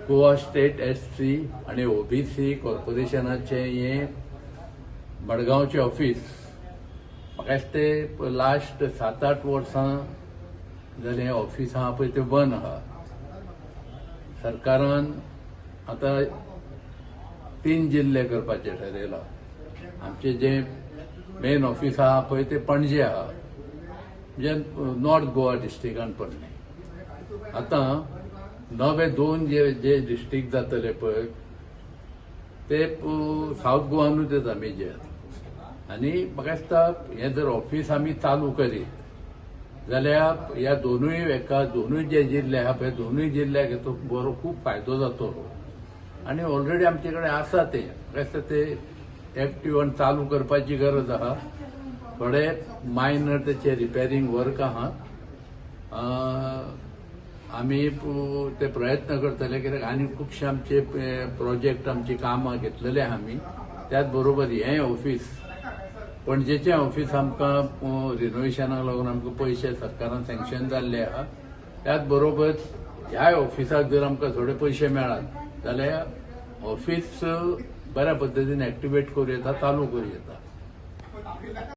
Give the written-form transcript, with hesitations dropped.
Goa state SC आणि OBC कॉर्पोरेशनाचे हे मडगांवचे office म्हाका दिसता लास्ट 7-8 वर्सां जाली हें ऑफिस आहा पळय तें बंद आहा. सरकारान आतां 3 जिल्हे करपाचें ठरयलां. आमचे जे मेन ऑफिस आहा पळय ते पणजे आहा, म्हणजे नॉर्थ गोवा डिस्ट्रिक्टान पडलें. आतां नवे 2 जे डिस्ट्रिक्ट जातले पळय ते साऊथ गोवानूच येता मेजर. आनी म्हाका दिसता हें जर ऑफिस आमी चालू करीत जाल्यार ह्या दोनूय जे जिल्हे आहा पळय दोनूय जिल्ह्याक हेचो बरो खूब फायदो जातलो. आनी ऑलरेडी आमचे कडेन आसा ते म्हाका दिसता ते एक्टिव्ह आनी चालू करपाची गरज आहा. थोडे मायनर तेचे रिपेरिंग वर्क आहा. आमी ते प्रयत्न करतले कित्याक आनी खुबशे आमचे प्रोजेक्ट आमची कामां घेतलेले आहा आमी. त्याच बरोबर हें ऑफिस पणजेचें ऑफिस आमकां रिनोवेशनाक लागून आमकां पयशे सरकारान सँक्शन जाल्ले आहा. त्याच बरोबर ह्या ऑफिसाक जर आमकां थोडे पयशे मेळात जाल्यार ऑफिस बऱ्या पद्दतीन एक्टिवेट करूं येता, चालू करूं येता.